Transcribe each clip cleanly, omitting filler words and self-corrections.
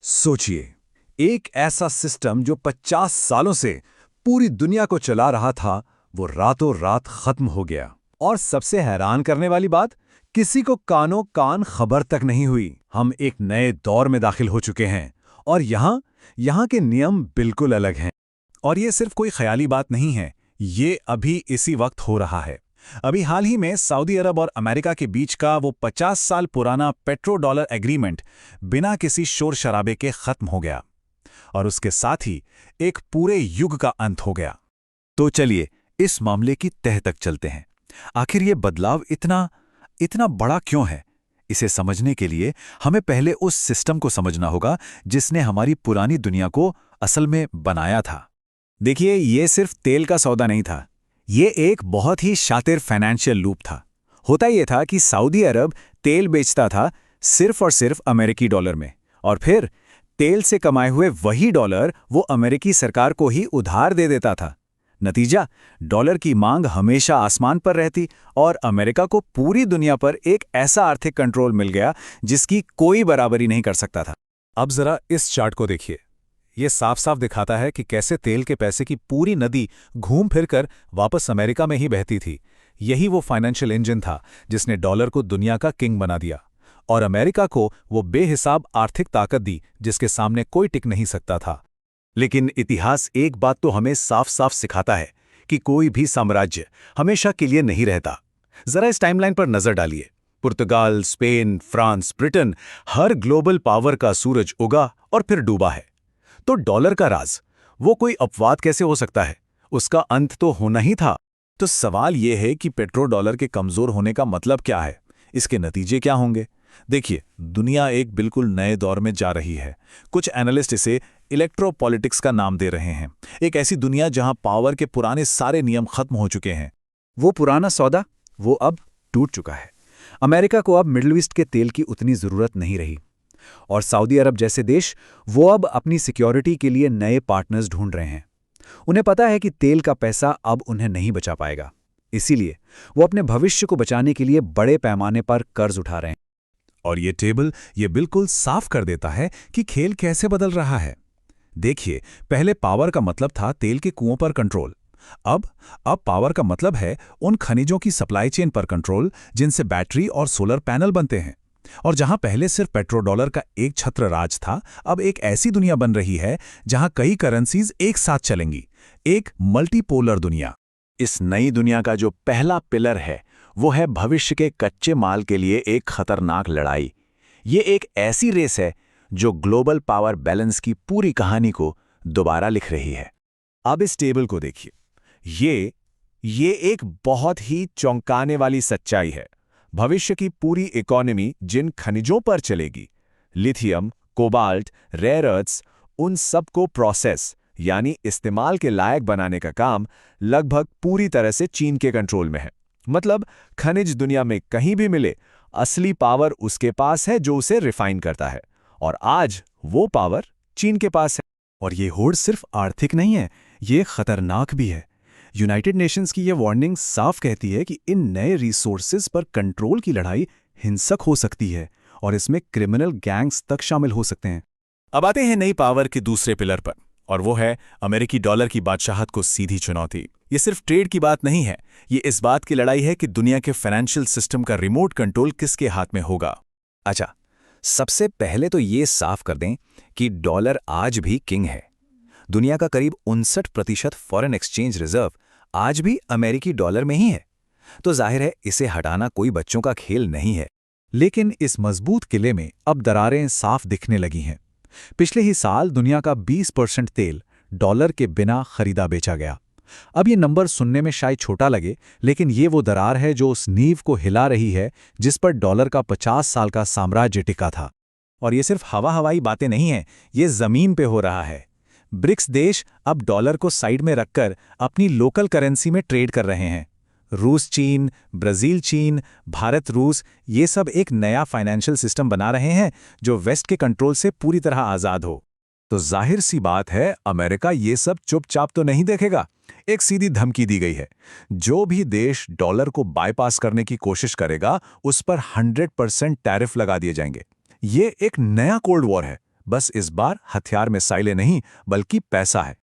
सोचिए, एक ऐसा सिस्टम जो 50 सालों से पूरी दुनिया को चला रहा था, वो रातों रात खत्म हो गया। और सबसे हैरान करने वाली बात, किसी को कानों कान खबर तक नहीं हुई। हम एक नए दौर में दाखिल हो चुके हैं और यहाँ के नियम बिल्कुल अलग हैं। और ये सिर्फ कोई ख्याली बात नहीं है, ये अभी इसी वक्त हो रहा है। अभी हाल ही में सऊदी अरब और अमेरिका के बीच का वो 50 साल पुराना पेट्रो डॉलर एग्रीमेंट बिना किसी शोर शराबे के खत्म हो गया और उसके साथ ही एक पूरे युग का अंत हो गया। तो चलिए इस मामले की तह तक चलते हैं। आखिर ये बदलाव इतना बड़ा क्यों है? इसे समझने के लिए हमें पहले उस सिस्टम को समझना होगा जिसने हमारी पुरानी दुनिया को असल में बनाया था। देखिए, ये सिर्फ तेल का सौदा नहीं था, ये एक बहुत ही शातिर फाइनेंशियल लूप था। होता ये था कि सऊदी अरब तेल बेचता था सिर्फ और सिर्फ अमेरिकी डॉलर में, और फिर तेल से कमाए हुए वही डॉलर वो अमेरिकी सरकार को ही उधार दे देता था। नतीजा, डॉलर की मांग हमेशा आसमान पर रहती और अमेरिका को पूरी दुनिया पर एक ऐसा आर्थिक कंट्रोल मिल गया जिसकी कोई बराबरी नहीं कर सकता था। अब जरा इस चार्ट को देखिए। ये साफ साफ दिखाता है कि कैसे तेल के पैसे की पूरी नदी घूम फिर कर वापस अमेरिका में ही बहती थी। यही वो फाइनेंशियल इंजन था जिसने डॉलर को दुनिया का किंग बना दिया और अमेरिका को वो बेहिसाब आर्थिक ताकत दी जिसके सामने कोई टिक नहीं सकता था। लेकिन इतिहास एक बात तो हमें साफ साफ सिखाता है कि कोई भी साम्राज्य हमेशा के लिए नहीं रहता। जरा इस टाइमलाइन पर नजर डालिए। पुर्तगाल, स्पेन, फ्रांस, ब्रिटेन, हर ग्लोबल पावर का सूरज उगा और फिर डूबा है। तो डॉलर का राज, वो कोई अपवाद कैसे हो सकता है? उसका अंत तो होना ही था। तो सवाल यह है कि पेट्रो डॉलर के कमजोर होने का मतलब क्या है, इसके नतीजे क्या होंगे? देखिए, दुनिया एक बिल्कुल नए दौर में जा रही है। कुछ एनालिस्ट इसे इलेक्ट्रोपॉलिटिक्स का नाम दे रहे हैं। एक ऐसी दुनिया जहां पावर के पुराने सारे नियम खत्म हो चुके हैं। वो पुराना सौदा, वो अब टूट चुका है। अमेरिका को अब मिडिल ईस्ट के तेल की उतनी जरूरत नहीं रही और सऊदी अरब जैसे देश, वो अब अपनी सिक्योरिटी के लिए नए पार्टनर्स ढूंढ रहे हैं। उन्हें पता है कि तेल का पैसा अब उन्हें नहीं बचा पाएगा, इसीलिए वो अपने भविष्य को बचाने के लिए बड़े पैमाने पर कर्ज उठा रहे हैं। और ये टेबल ये बिल्कुल साफ कर देता है कि खेल कैसे बदल रहा है। देखिए, पहले पावर का मतलब था तेल के कुओं पर कंट्रोल। अब पावर का मतलब है उन खनिजों की सप्लाई चेन पर कंट्रोल जिनसे बैटरी और सोलर पैनल बनते हैं। और जहां पहले सिर्फ पेट्रो डॉलर का एक छत्र राज था, अब एक ऐसी दुनिया बन रही है जहां कई करेंसीज एक साथ चलेंगी, एक मल्टीपोलर दुनिया। इस नई दुनिया का जो पहला पिलर है वो है भविष्य के कच्चे माल के लिए एक खतरनाक लड़ाई। ये एक ऐसी रेस है जो ग्लोबल पावर बैलेंस की पूरी कहानी को दोबारा लिख रही है। अब इस टेबल को देखिए। ये एक बहुत ही चौंकाने वाली सच्चाई है। भविष्य की पूरी इकोनॉमी जिन खनिजों पर चलेगी, लिथियम, कोबाल्ट, रेयर अर्थ्स, उन सब को प्रोसेस यानी इस्तेमाल के लायक बनाने का काम लगभग पूरी तरह से चीन के कंट्रोल में है। मतलब खनिज दुनिया में कहीं भी मिले, असली पावर उसके पास है जो उसे रिफाइन करता है, और आज वो पावर चीन के पास है। और ये होड़ सिर्फ आर्थिक नहीं है, ये खतरनाक भी है। यूनाइटेड नेशंस की ये वार्निंग साफ कहती है कि इन नए रिसोर्सेज पर कंट्रोल की लड़ाई हिंसक हो सकती है और इसमें क्रिमिनल गैंग्स तक शामिल हो सकते हैं। अब आते हैं नई पावर के दूसरे पिलर पर, और वो है अमेरिकी डॉलर की बादशाहत को सीधी चुनौती। ये सिर्फ ट्रेड की बात नहीं है, ये इस बात की लड़ाई है कि दुनिया के फाइनेंशियल सिस्टम का रिमोट कंट्रोल किसके हाथ में होगा। अच्छा, सबसे पहले तो ये साफ कर दें कि डॉलर आज भी किंग है। दुनिया का करीब 59% फॉरेन एक्सचेंज रिजर्व आज भी अमेरिकी डॉलर में ही है। तो जाहिर है इसे हटाना कोई बच्चों का खेल नहीं है। लेकिन इस मजबूत किले में अब दरारें साफ दिखने लगी हैं। पिछले ही साल दुनिया का 20% तेल डॉलर के बिना खरीदा बेचा गया। अब ये नंबर सुनने में शायद छोटा लगे, लेकिन ये वो दरार है जो उस नींव को हिला रही है जिस पर डॉलर का 50 साल का साम्राज्य टिका था। और ये सिर्फ हवाई बातें नहीं हैं, ये जमीन पे हो रहा है। ब्रिक्स देश अब डॉलर को साइड में रखकर अपनी लोकल करेंसी में ट्रेड कर रहे हैं। रूस चीन, ब्राजील चीन, भारत रूस, ये सब एक नया फाइनेंशियल सिस्टम बना रहे हैं जो वेस्ट के कंट्रोल से पूरी तरह आज़ाद हो। तो जाहिर सी बात है, अमेरिका ये सब चुपचाप तो नहीं देखेगा। एक सीधी धमकी दी गई है, जो भी देश डॉलर को बाईपास करने की कोशिश करेगा उस पर 100% टैरिफ लगा दिए जाएंगे। ये एक नया कोल्ड वॉर है, बस इस बार हथियार मिसाइलें नहीं बल्कि पैसा है।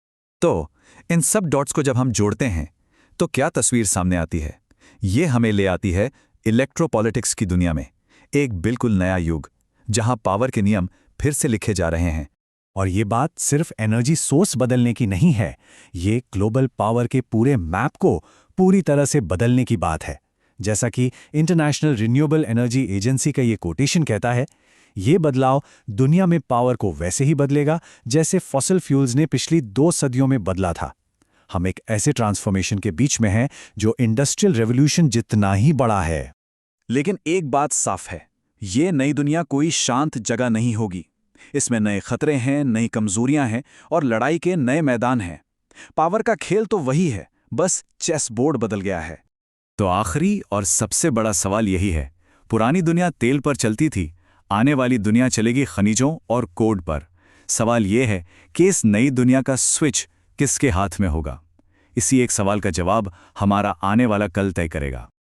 तो इन सब डॉट्स को जब हम जोड़ते हैं तो क्या तस्वीर सामने आती है? ये हमें ले आती है इलेक्ट्रोपॉलिटिक्स की दुनिया में, एक बिल्कुल नया युग जहां पावर के नियम फिर से लिखे जा रहे हैं। और ये बात सिर्फ एनर्जी सोर्स बदलने की नहीं है, ये ग्लोबल पावर के पूरे मैप को पूरी तरह से बदलने की बात है। जैसा कि इंटरनेशनल रिन्यूएबल एनर्जी एजेंसी का ये कोटेशन कहता है, ये बदलाव दुनिया में पावर को वैसे ही बदलेगा जैसे फॉसिल फ्यूल्स ने पिछली 2 सदियों में बदला था। हम एक ऐसे ट्रांसफॉर्मेशन के बीच में हैं जो इंडस्ट्रियल रेवोल्यूशन जितना ही बड़ा है। लेकिन एक बात साफ है, ये नई दुनिया कोई शांत जगह नहीं होगी। इसमें नए खतरे हैं, नई कमजोरियां हैं और लड़ाई के नए मैदान हैं। पावर का खेल तो वही है, बस चेस बोर्ड बदल गया है। तो आखिरी और सबसे बड़ा सवाल यही है, पुरानी दुनिया तेल पर चलती थी, आने वाली दुनिया चलेगी खनिजों और कोड पर। सवाल यह है कि इस नई दुनिया का स्विच किसके हाथ में होगा? इसी एक सवाल का जवाब हमारा आने वाला कल तय करेगा।